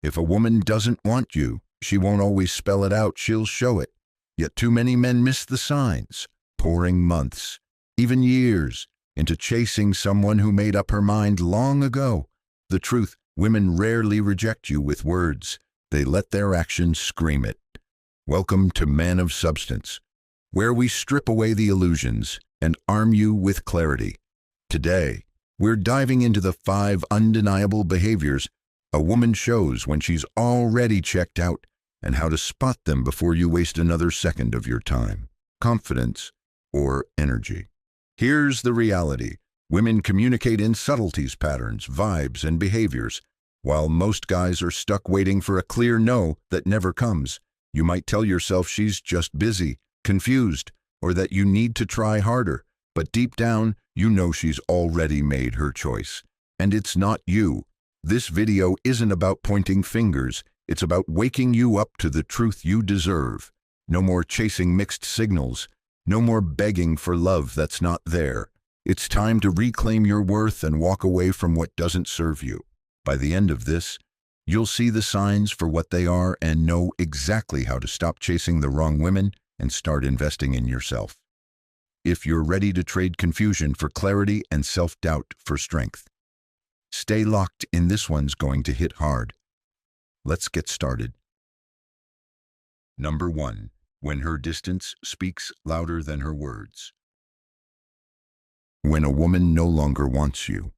If a woman doesn't want you, she won't always spell it out, she'll show it. Yet too many men miss the signs, pouring months, even years, into chasing someone who made up her mind long ago. The truth, women rarely reject you with words. They let their actions scream it. Welcome to Man of Substance, where we strip away the illusions and arm you with clarity. Today, we're diving into the 5 undeniable behaviors a woman shows when she's already checked out, and how to spot them before you waste another second of your time, confidence, or energy. Here's the reality. Women communicate in subtleties, patterns, vibes, and behaviors, while most guys are stuck waiting for a clear no that never comes. You might tell yourself she's just busy, confused, or that you need to try harder, but deep down, you know she's already made her choice. And it's not you. This video isn't about pointing fingers. It's about waking you up to the truth you deserve. No more chasing mixed signals. No more begging for love that's not there. It's time to reclaim your worth and walk away from what doesn't serve you. By the end of this, you'll see the signs for what they are and know exactly how to stop chasing the wrong women and start investing in yourself. If you're ready to trade confusion for clarity and self-doubt for strength, stay locked in. This one's going to hit hard. Let's get started. Number 1. When her distance speaks louder than her words. When a woman no longer wants you,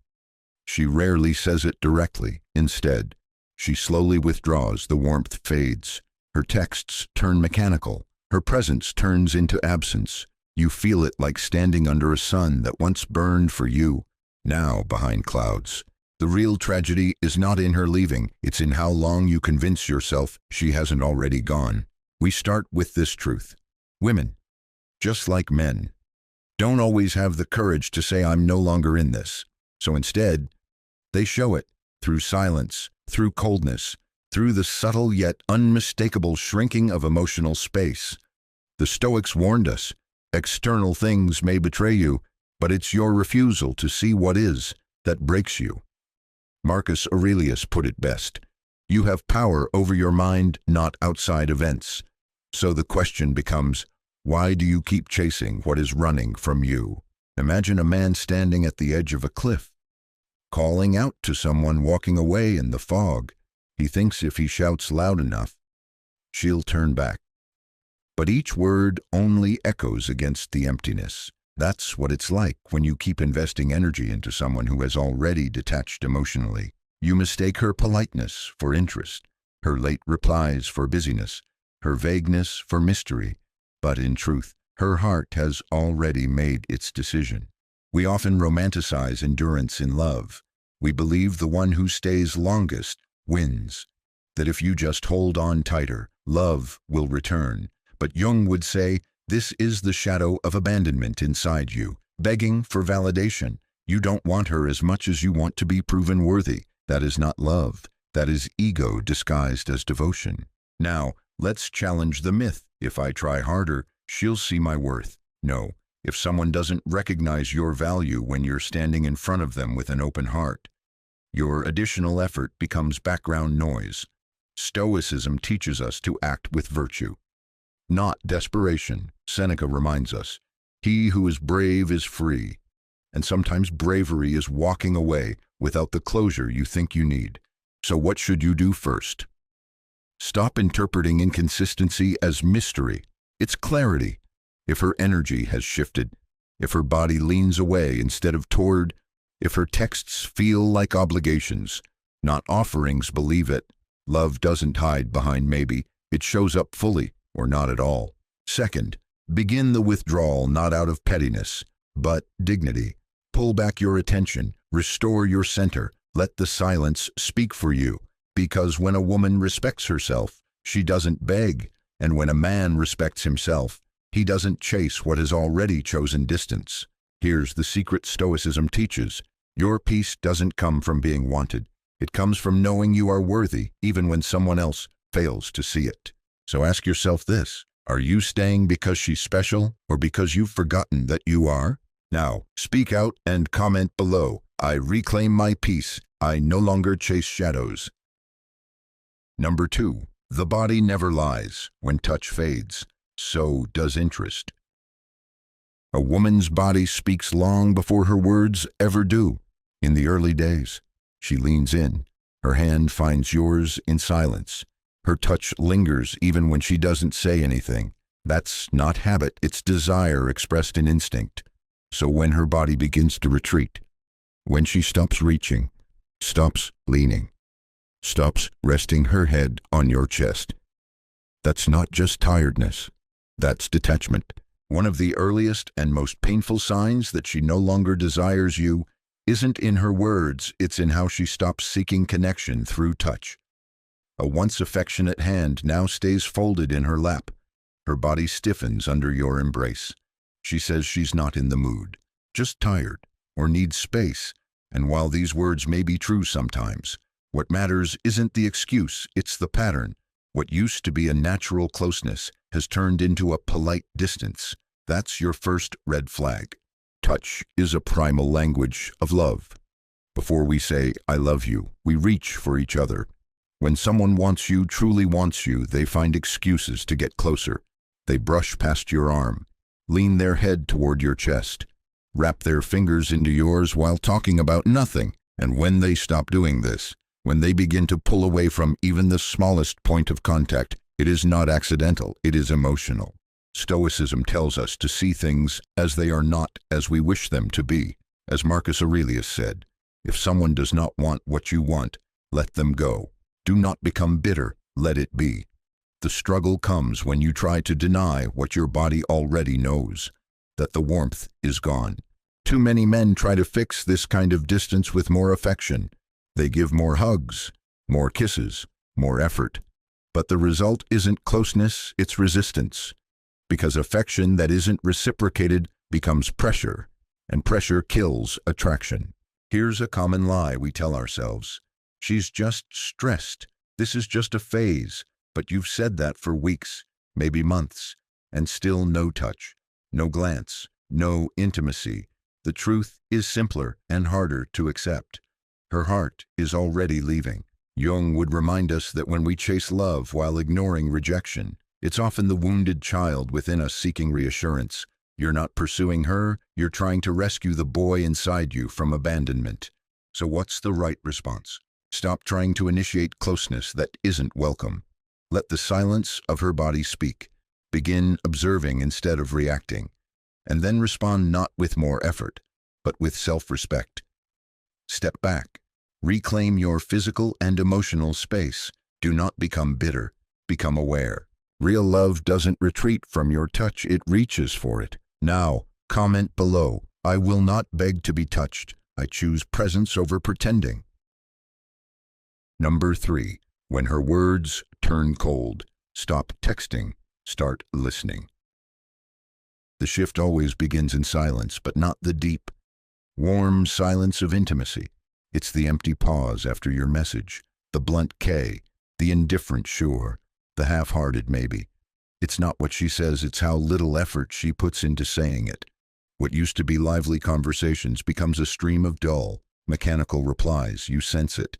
she rarely says it directly. Instead, she slowly withdraws. The warmth fades. Her texts turn mechanical. Her presence turns into absence. You feel it like standing under a sun that once burned for you, now behind clouds. The real tragedy is not in her leaving, it's in how long you convince yourself she hasn't already gone. We start with this truth. Women, just like men, don't always have the courage to say I'm no longer in this. So instead, they show it through silence, through coldness, through the subtle yet unmistakable shrinking of emotional space. The Stoics warned us, external things may betray you, but it's your refusal to see what is that breaks you. Marcus Aurelius put it best. You have power over your mind, not outside events. So the question becomes, why do you keep chasing what is running from you? Imagine a man standing at the edge of a cliff, calling out to someone walking away in the fog. He thinks if he shouts loud enough, she'll turn back. But each word only echoes against the emptiness. That's what it's like when you keep investing energy into someone who has already detached emotionally. You mistake her politeness for interest, her late replies for busyness, her vagueness for mystery. But in truth, her heart has already made its decision. We often romanticize endurance in love. We believe the one who stays longest wins, that if you just hold on tighter, love will return. But Jung would say, this is the shadow of abandonment inside you, begging for validation. You don't want her as much as you want to be proven worthy. That is not love. That is ego disguised as devotion. Now, let's challenge the myth. If I try harder, she'll see my worth. No, if someone doesn't recognize your value when you're standing in front of them with an open heart, your additional effort becomes background noise. Stoicism teaches us to act with virtue, not desperation. Seneca reminds us, he who is brave is free. And sometimes bravery is walking away without the closure you think you need. So what should you do first? Stop interpreting inconsistency as mystery. It's clarity. If her energy has shifted, if her body leans away instead of toward, if her texts feel like obligations, not offerings, believe it. Love doesn't hide behind maybe. It shows up fully or not at all. Second, begin the withdrawal not out of pettiness, but dignity. Pull back your attention, restore your center, let the silence speak for you. Because when a woman respects herself, she doesn't beg, and when a man respects himself, he doesn't chase what has already chosen distance. Here's the secret Stoicism teaches. Your peace doesn't come from being wanted. It comes from knowing you are worthy, even when someone else fails to see it. So ask yourself this, are you staying because she's special, or because you've forgotten that you are? Now, speak out and comment below. I reclaim my peace. I no longer chase shadows. Number 2. The body never lies. When touch fades, so does interest. A woman's body speaks long before her words ever do. In the early days, she leans in. Her hand finds yours in silence. Her touch lingers even when she doesn't say anything. That's not habit, it's desire expressed in instinct. So when her body begins to retreat, when she stops reaching, stops leaning, stops resting her head on your chest, that's not just tiredness, that's detachment. One of the earliest and most painful signs that she no longer desires you isn't in her words, it's in how she stops seeking connection through touch. A once affectionate hand now stays folded in her lap. Her body stiffens under your embrace. She says she's not in the mood, just tired, or needs space. And while these words may be true sometimes, what matters isn't the excuse, it's the pattern. What used to be a natural closeness has turned into a polite distance. That's your first red flag. Touch is a primal language of love. Before we say, "I love you," we reach for each other. When someone wants you, truly wants you, they find excuses to get closer. They brush past your arm, lean their head toward your chest, wrap their fingers into yours while talking about nothing. And when they stop doing this, when they begin to pull away from even the smallest point of contact, it is not accidental, it is emotional. Stoicism tells us to see things as they are, not as we wish them to be. As Marcus Aurelius said, if someone does not want what you want, let them go. Do not become bitter, let it be. The struggle comes when you try to deny what your body already knows, that the warmth is gone. Too many men try to fix this kind of distance with more affection. They give more hugs, more kisses, more effort. But the result isn't closeness, it's resistance. Because affection that isn't reciprocated becomes pressure, and pressure kills attraction. Here's a common lie we tell ourselves. She's just stressed. This is just a phase. But you've said that for weeks, maybe months, and still no touch, no glance, no intimacy. The truth is simpler and harder to accept. Her heart is already leaving. Jung would remind us that when we chase love while ignoring rejection, it's often the wounded child within us seeking reassurance. You're not pursuing her, you're trying to rescue the boy inside you from abandonment. So what's the right response? Stop trying to initiate closeness that isn't welcome. Let the silence of her body speak. Begin observing instead of reacting. And then respond not with more effort, but with self-respect. Step back. Reclaim your physical and emotional space. Do not become bitter. Become aware. Real love doesn't retreat from your touch, it reaches for it. Now, comment below. I will not beg to be touched. I choose presence over pretending. Number 3. When her words turn cold, stop texting, start listening. The shift always begins in silence, but not the deep, warm silence of intimacy. It's the empty pause after your message, the blunt K, the indifferent sure, the half-hearted maybe. It's not what she says, it's how little effort she puts into saying it. What used to be lively conversations becomes a stream of dull, mechanical replies. You sense it.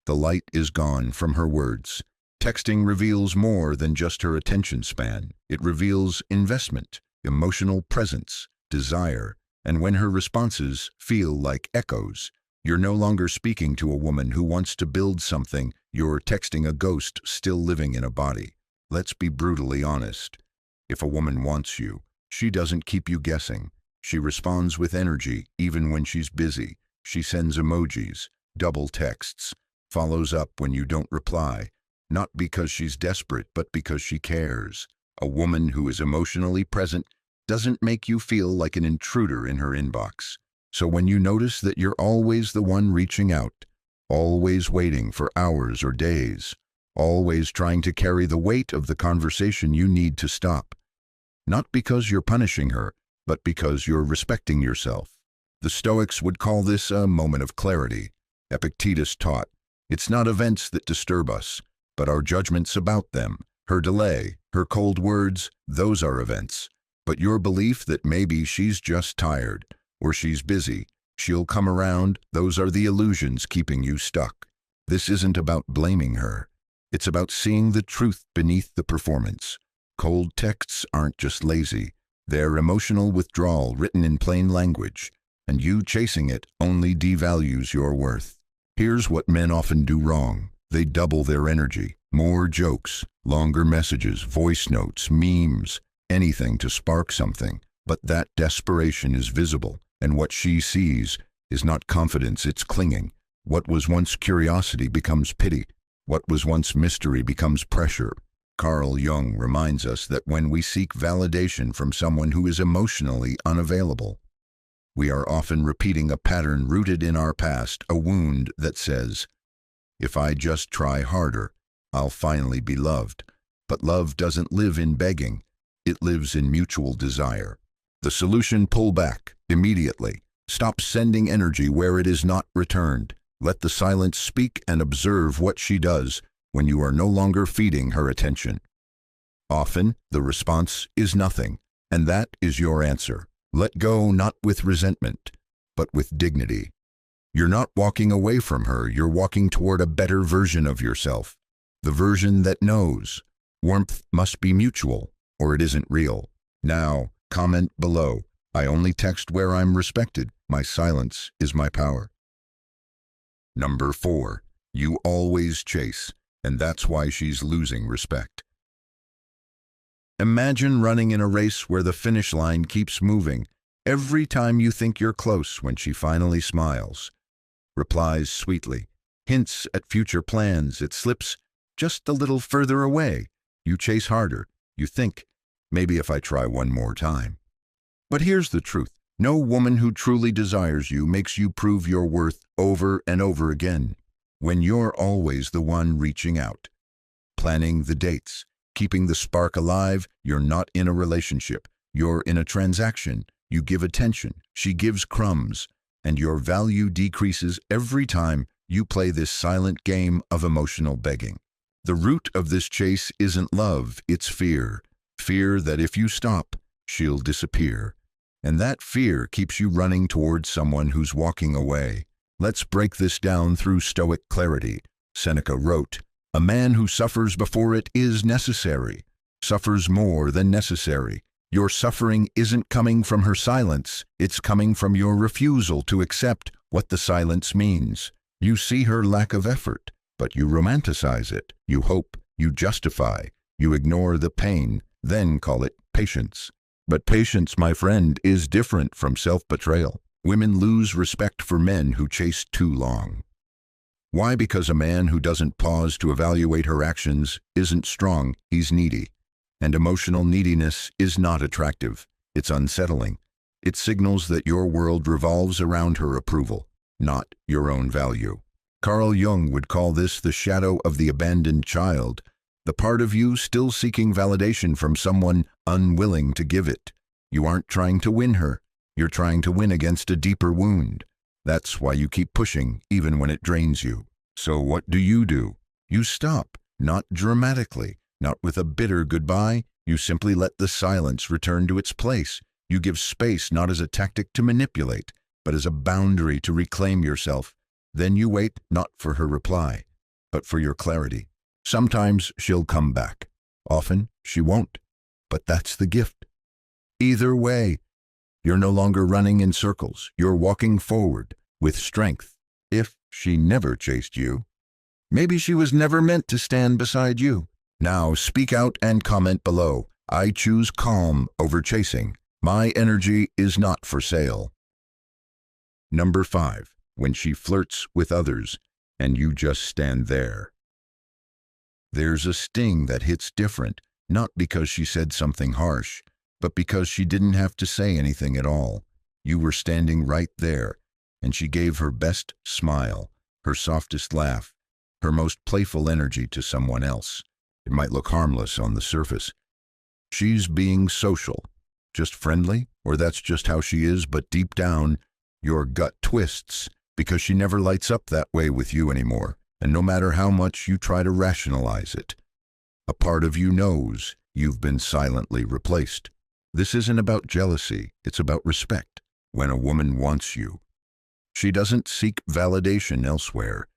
The light is gone from her words. Texting reveals more than just her attention span. It reveals investment, emotional presence, desire, and when her responses feel like echoes, you're no longer speaking to a woman who wants to build something, you're texting a ghost still living in a body. Let's be brutally honest. If a woman wants you, she doesn't keep you guessing. She responds with energy, even when she's busy. She sends emojis, double texts, follows up when you don't reply, not because she's desperate, but because she cares. A woman who is emotionally present doesn't make you feel like an intruder in her inbox. So when you notice that you're always the one reaching out, always waiting for hours or days, always trying to carry the weight of the conversation, you need to stop. Not because you're punishing her, but because you're respecting yourself. The Stoics would call this a moment of clarity. Epictetus taught, it's not events that disturb us, but our judgments about them. Her delay, her cold words, those are events. But your belief that maybe she's just tired, or she's busy, she'll come around, those are the illusions keeping you stuck. This isn't about blaming her. It's about seeing the truth beneath the performance. Cold texts aren't just lazy. They're emotional withdrawal written in plain language, and you chasing it only devalues your worth. Here's what men often do wrong. They double their energy. More jokes, longer messages, voice notes, memes, anything to spark something. But that desperation is visible, and what she sees is not confidence, it's clinging. What was once curiosity becomes pity. What was once mystery becomes pressure. Carl Jung reminds us that when we seek validation from someone who is emotionally unavailable, we are often repeating a pattern rooted in our past, a wound that says, if I just try harder, I'll finally be loved. But love doesn't live in begging. It lives in mutual desire. The solution: pull back immediately. Stop sending energy where it is not returned. Let the silence speak and observe what she does when you are no longer feeding her attention. Often, the response is nothing, and that is your answer. Let go, not with resentment, but with dignity. You're not walking away from her, you're walking toward a better version of yourself. The version that knows warmth must be mutual, or it isn't real. Now, comment below. I only text where I'm respected. My silence is my power. Number 4. You always chase, and that's why she's losing respect. Imagine running in a race where the finish line keeps moving. Every time you think you're close, when she finally smiles, replies sweetly, hints at future plans, it slips just a little further away. You chase harder. You think, maybe if I try one more time. But here's the truth. No woman who truly desires you makes you prove your worth over and over again. When you're always the one reaching out, planning the dates, keeping the spark alive, you're not in a relationship. You're in a transaction. You give attention, she gives crumbs, and your value decreases every time you play this silent game of emotional begging. The root of this chase isn't love, it's fear. Fear that if you stop, she'll disappear. And that fear keeps you running towards someone who's walking away. Let's break this down through Stoic clarity. Seneca wrote, "A man who suffers before it is necessary, suffers more than necessary." Your suffering isn't coming from her silence, it's coming from your refusal to accept what the silence means. You see her lack of effort, but you romanticize it. You hope, you justify, you ignore the pain, then call it patience. But patience, my friend, is different from self-betrayal. Women lose respect for men who chase too long. Why? Because a man who doesn't pause to evaluate her actions isn't strong, he's needy. And emotional neediness is not attractive. It's unsettling. It signals that your world revolves around her approval, not your own value. Carl Jung would call this the shadow of the abandoned child, the part of you still seeking validation from someone unwilling to give it. You aren't trying to win her. You're trying to win against a deeper wound. That's why you keep pushing, even when it drains you. So what do? You stop, not dramatically. Not with a bitter goodbye. You simply let the silence return to its place. You give space not as a tactic to manipulate, but as a boundary to reclaim yourself. Then you wait not for her reply, but for your clarity. Sometimes she'll come back. Often she won't. But that's the gift. Either way, you're no longer running in circles. You're walking forward with strength. If she never chased you, maybe she was never meant to stand beside you. Now speak out and comment below. I choose calm over chasing. My energy is not for sale. Number 5. When she flirts with others and you just stand there. There's a sting that hits different, not because she said something harsh, but because she didn't have to say anything at all. You were standing right there, and she gave her best smile, her softest laugh, her most playful energy to someone else. It might look harmless on the surface. She's being social, just friendly, or that's just how she is, but deep down, your gut twists because she never lights up that way with you anymore, and no matter how much you try to rationalize it, a part of you knows you've been silently replaced. This isn't about jealousy, it's about respect. When a woman wants you, she doesn't seek validation elsewhere.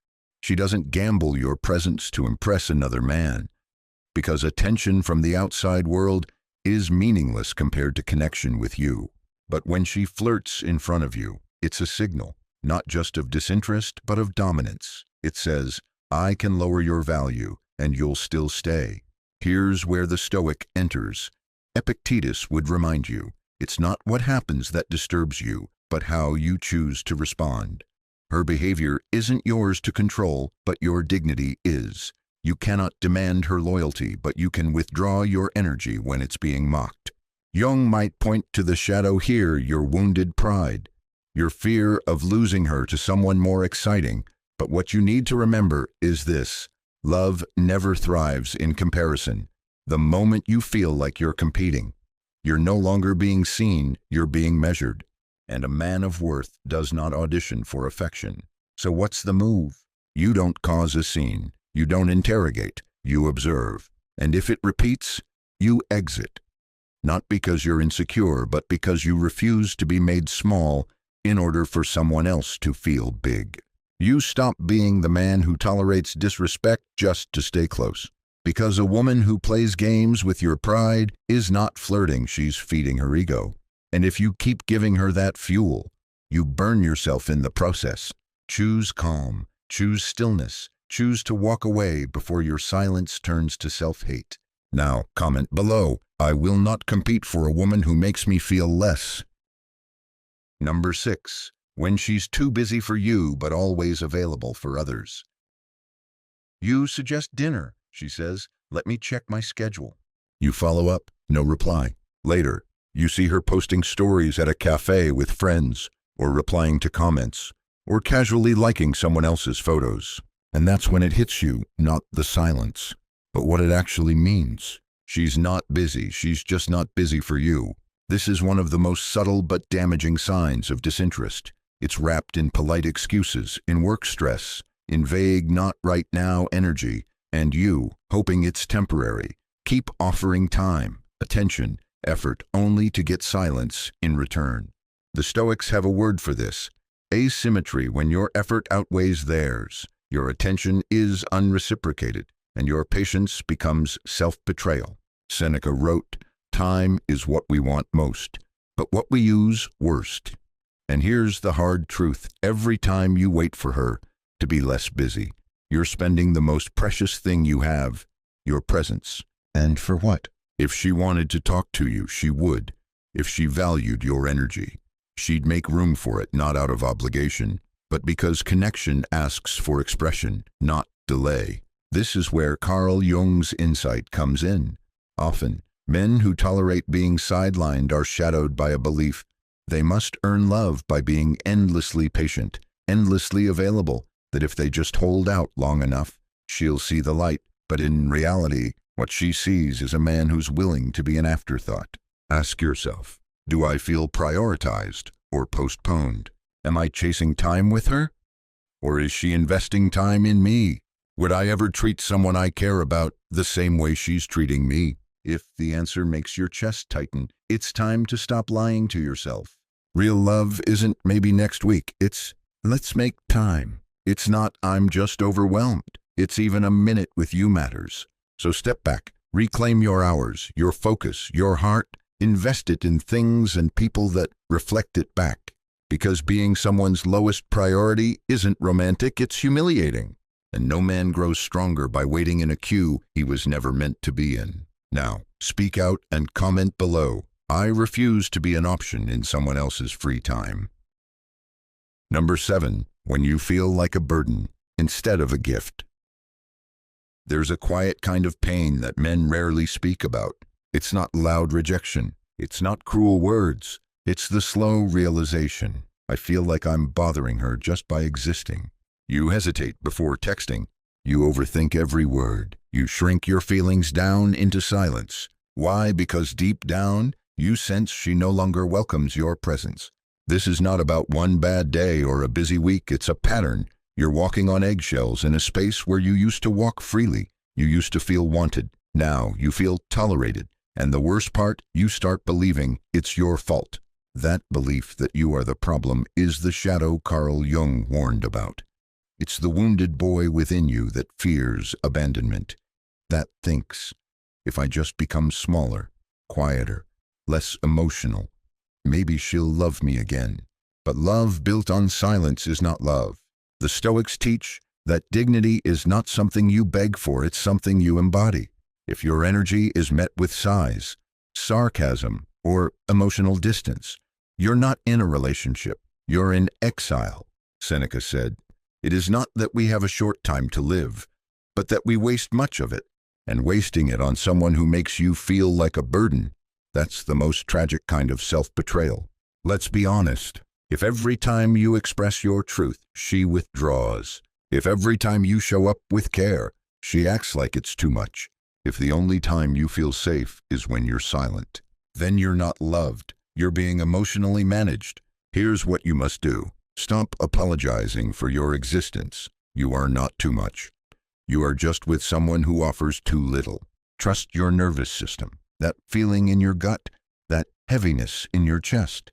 She doesn't gamble your presence to impress another man, because attention from the outside world is meaningless compared to connection with you. But when she flirts in front of you, it's a signal, not just of disinterest, but of dominance. It says, I can lower your value, and you'll still stay. Here's where the Stoic enters. Epictetus would remind you, it's not what happens that disturbs you, but how you choose to respond. Her behavior isn't yours to control, but your dignity is. You cannot demand her loyalty, but you can withdraw your energy when it's being mocked. Jung might point to the shadow here, your wounded pride, your fear of losing her to someone more exciting. But what you need to remember is this: love never thrives in comparison. The moment you feel like you're competing, you're no longer being seen, you're being measured. And a man of worth does not audition for affection. So what's the move? You don't cause a scene. You don't interrogate. You observe. And if it repeats, you exit. Not because you're insecure, but because you refuse to be made small in order for someone else to feel big. You stop being the man who tolerates disrespect just to stay close. Because a woman who plays games with your pride is not flirting, she's feeding her ego. And if you keep giving her that fuel, you burn yourself in the process. Choose calm, choose stillness, choose to walk away before your silence turns to self-hate. Now, comment below, I will not compete for a woman who makes me feel less. Number 6. When she's too busy for you but always available for others. You suggest dinner, she says. Let me check my schedule. You follow up, no reply. Later, you see her posting stories at a cafe with friends, or replying to comments, or casually liking someone else's photos. And that's when it hits you, not the silence, but what it actually means. She's not busy, she's just not busy for you. This is one of the most subtle but damaging signs of disinterest. It's wrapped in polite excuses, in work stress, in vague not right now energy, and you, hoping it's temporary, keep offering time, attention, effort only to get silence in return. The Stoics have a word for this: asymmetry. When your effort outweighs theirs, your attention is unreciprocated, and your patience becomes self-betrayal. Seneca wrote, "Time is what we want most, but what we use worst." And here's the hard truth: every time you wait for her to be less busy, you're spending the most precious thing you have, your presence. And for what? If she wanted to talk to you, she would. If she valued your energy, she'd make room for it, not out of obligation, but because connection asks for expression, not delay. This is where Carl Jung's insight comes in. Often, men who tolerate being sidelined are shadowed by a belief they must earn love by being endlessly patient, endlessly available, that if they just hold out long enough, she'll see the light. But in reality, what she sees is a man who's willing to be an afterthought. Ask yourself, do I feel prioritized or postponed? Am I chasing time with her? Or is she investing time in me? Would I ever treat someone I care about the same way she's treating me? If the answer makes your chest tighten, it's time to stop lying to yourself. Real love isn't maybe next week, it's let's make time. It's not I'm just overwhelmed. It's even a minute with you matters. So step back, reclaim your hours, your focus, your heart, invest it in things and people that reflect it back. Because being someone's lowest priority isn't romantic, it's humiliating. And no man grows stronger by waiting in a queue he was never meant to be in. Now, speak out and comment below. I refuse to be an option in someone else's free time. Number 7. When you feel like a burden instead of a gift. There's a quiet kind of pain that men rarely speak about. It's not loud rejection. It's not cruel words. It's the slow realization. I feel like I'm bothering her just by existing. You hesitate before texting. You overthink every word. You shrink your feelings down into silence. Why? Because deep down, you sense she no longer welcomes your presence. This is not about one bad day or a busy week. It's a pattern. You're walking on eggshells in a space where you used to walk freely. You used to feel wanted. Now you feel tolerated. And the worst part, you start believing it's your fault. That belief that you are the problem is the shadow Carl Jung warned about. It's the wounded boy within you that fears abandonment, that thinks, if I just become smaller, quieter, less emotional, maybe she'll love me again. But love built on silence is not love. The Stoics teach that dignity is not something you beg for, it's something you embody. If your energy is met with sighs, sarcasm, or emotional distance, you're not in a relationship, you're in exile. Seneca said, "It is not that we have a short time to live, but that we waste much of it, and wasting it on someone who makes you feel like a burden, that's the most tragic kind of self-betrayal." Let's be honest. If every time you express your truth, she withdraws, if every time you show up with care, she acts like it's too much, if the only time you feel safe is when you're silent, then you're not loved, you're being emotionally managed. Here's what you must do. Stop apologizing for your existence. You are not too much. You are just with someone who offers too little. Trust your nervous system, that feeling in your gut, that heaviness in your chest.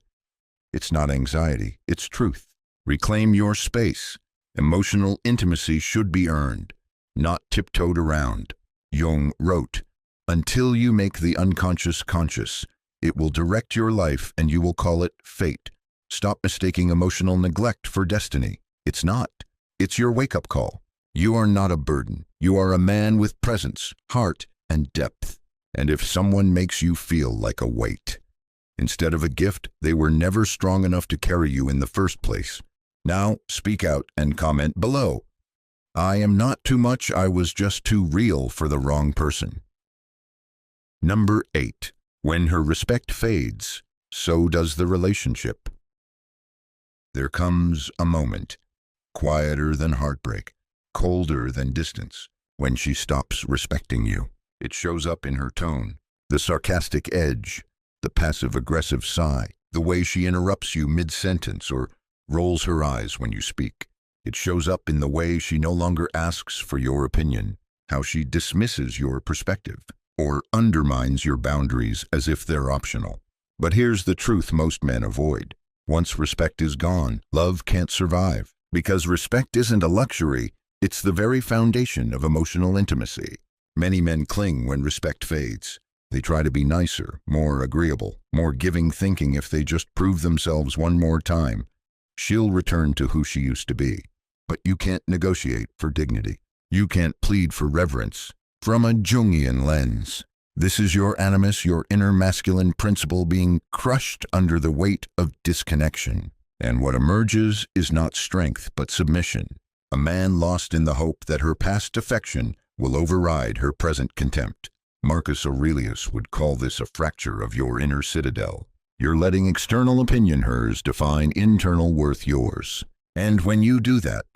It's not anxiety, it's truth. Reclaim your space. Emotional intimacy should be earned, not tiptoed around. Jung wrote, "Until you make the unconscious conscious, it will direct your life and you will call it fate." Stop mistaking emotional neglect for destiny. It's not. It's your wake-up call. You are not a burden. You are a man with presence, heart, and depth. And if someone makes you feel like a weight, instead of a gift, they were never strong enough to carry you in the first place. Now, speak out and comment below. I am not too much, I was just too real for the wrong person. Number 8. When her respect fades, so does the relationship. There comes a moment, quieter than heartbreak, colder than distance, when she stops respecting you. It shows up in her tone, the sarcastic edge, the passive-aggressive sigh, the way she interrupts you mid-sentence or rolls her eyes when you speak. It shows up in the way she no longer asks for your opinion, how she dismisses your perspective, or undermines your boundaries as if they're optional. But here's the truth most men avoid. Once respect is gone, love can't survive. Because respect isn't a luxury, it's the very foundation of emotional intimacy. Many men cling when respect fades. They try to be nicer, more agreeable, more giving, thinking if they just prove themselves one more time, she'll return to who she used to be. But you can't negotiate for dignity. You can't plead for reverence. From a Jungian lens, this is your animus, your inner masculine principle being crushed under the weight of disconnection. And what emerges is not strength, but submission. A man lost in the hope that her past affection will override her present contempt. Marcus Aurelius would call this a fracture of your inner citadel. You're letting external opinion hers define internal worth yours. And when you do that,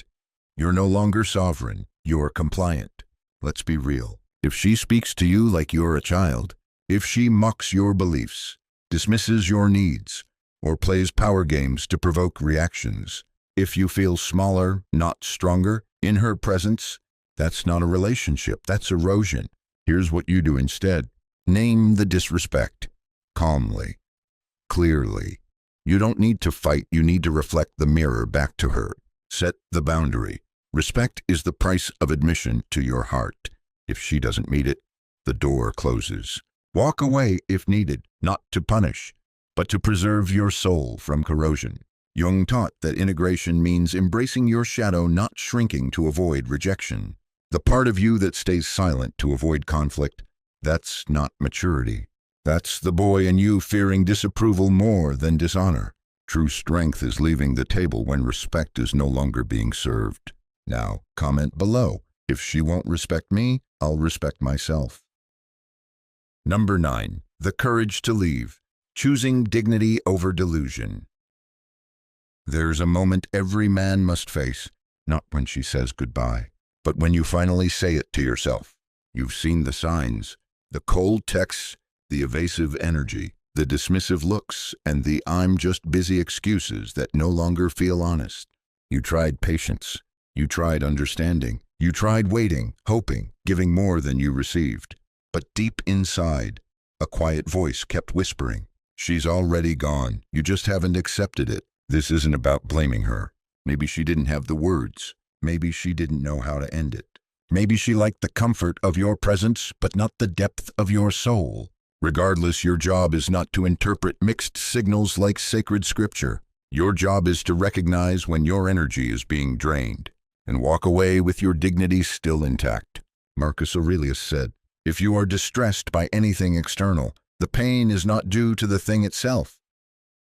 you're no longer sovereign, you're compliant. Let's be real. If she speaks to you like you're a child, if she mocks your beliefs, dismisses your needs, or plays power games to provoke reactions, if you feel smaller, not stronger, in her presence, that's not a relationship, that's erosion. Here's what you do instead. Name the disrespect. Calmly. Clearly. You don't need to fight, you need to reflect the mirror back to her. Set the boundary. Respect is the price of admission to your heart. If she doesn't meet it, the door closes. Walk away if needed, not to punish, but to preserve your soul from corrosion. Jung taught that integration means embracing your shadow, not shrinking to avoid rejection. The part of you that stays silent to avoid conflict, that's not maturity. That's the boy in you fearing disapproval more than dishonor. True strength is leaving the table when respect is no longer being served. Now, comment below. If she won't respect me, I'll respect myself. Number 9. The courage to leave. Choosing dignity over delusion. There's a moment every man must face, not when she says goodbye, but when you finally say it to yourself. You've seen the signs, the cold texts, the evasive energy, the dismissive looks, and the "I'm just busy" excuses that no longer feel honest. You tried patience. You tried understanding. You tried waiting, hoping, giving more than you received. But deep inside, a quiet voice kept whispering, "She's already gone. You just haven't accepted it." This isn't about blaming her. Maybe she didn't have the words. Maybe she didn't know how to end it. Maybe she liked the comfort of your presence, but not the depth of your soul. Regardless, your job is not to interpret mixed signals like sacred scripture. Your job is to recognize when your energy is being drained and walk away with your dignity still intact. Marcus Aurelius said, "If you are distressed by anything external, the pain is not due to the thing itself,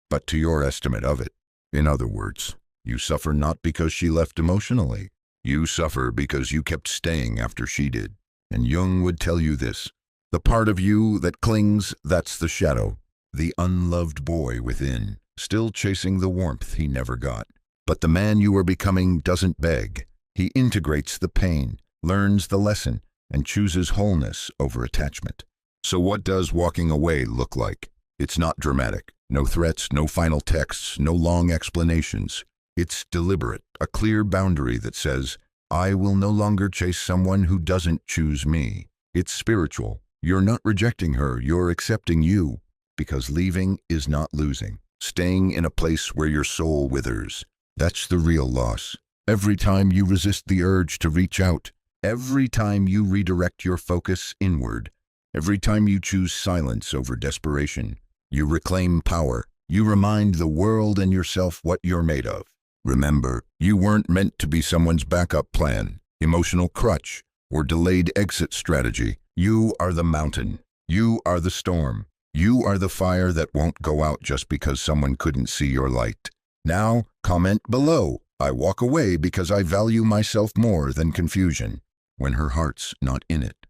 but to your estimate of it." In other words, you suffer not because she left emotionally. You suffer because you kept staying after she did. And Jung would tell you this: the part of you that clings, that's the shadow, the unloved boy within, still chasing the warmth he never got. But the man you are becoming doesn't beg. He integrates the pain, learns the lesson, and chooses wholeness over attachment. So what does walking away look like? It's not dramatic. No threats, no final texts, no long explanations. It's deliberate, a clear boundary that says, I will no longer chase someone who doesn't choose me. It's spiritual. You're not rejecting her, you're accepting you. Because leaving is not losing. Staying in a place where your soul withers, that's the real loss. Every time you resist the urge to reach out, every time you redirect your focus inward, every time you choose silence over desperation, you reclaim power. You remind the world and yourself what you're made of. Remember, you weren't meant to be someone's backup plan, emotional crutch, or delayed exit strategy. You are the mountain. You are the storm. You are the fire that won't go out just because someone couldn't see your light. Now, comment below. I walk away because I value myself more than confusion, when her heart's not in it.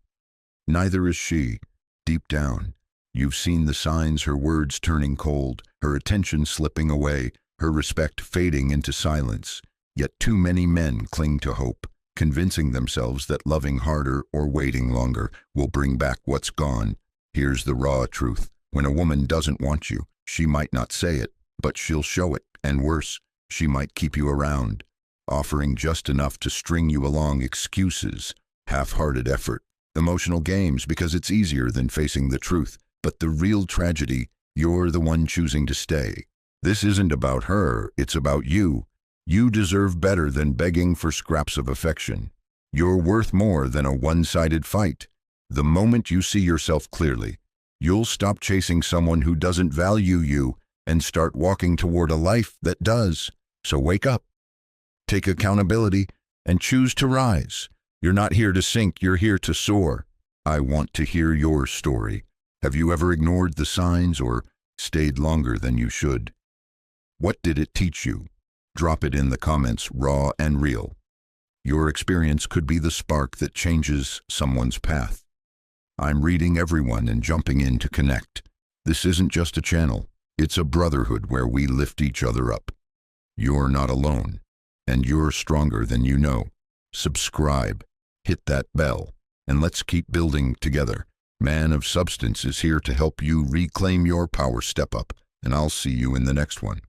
Neither is she. Deep down, you've seen the signs: her words turning cold, her attention slipping away, her respect fading into silence. Yet too many men cling to hope, convincing themselves that loving harder or waiting longer will bring back what's gone. Here's the raw truth. When a woman doesn't want you, she might not say it, but she'll show it, and worse, she might keep you around, offering just enough to string you along. Excuses, half-hearted effort, emotional games because it's easier than facing the truth. But the real tragedy, you're the one choosing to stay. This isn't about her, it's about you. You deserve better than begging for scraps of affection. You're worth more than a one-sided fight. The moment you see yourself clearly, you'll stop chasing someone who doesn't value you and start walking toward a life that does. So wake up, take accountability, and choose to rise. You're not here to sink, you're here to soar. I want to hear your story. Have you ever ignored the signs or stayed longer than you should? What did it teach you? Drop it in the comments, raw and real. Your experience could be the spark that changes someone's path. I'm reading everyone and jumping in to connect. This isn't just a channel, it's a brotherhood where we lift each other up. You're not alone, and you're stronger than you know. Subscribe, hit that bell, and let's keep building together. Man of Substance is here to help you reclaim your power. Step up, and I'll see you in the next one.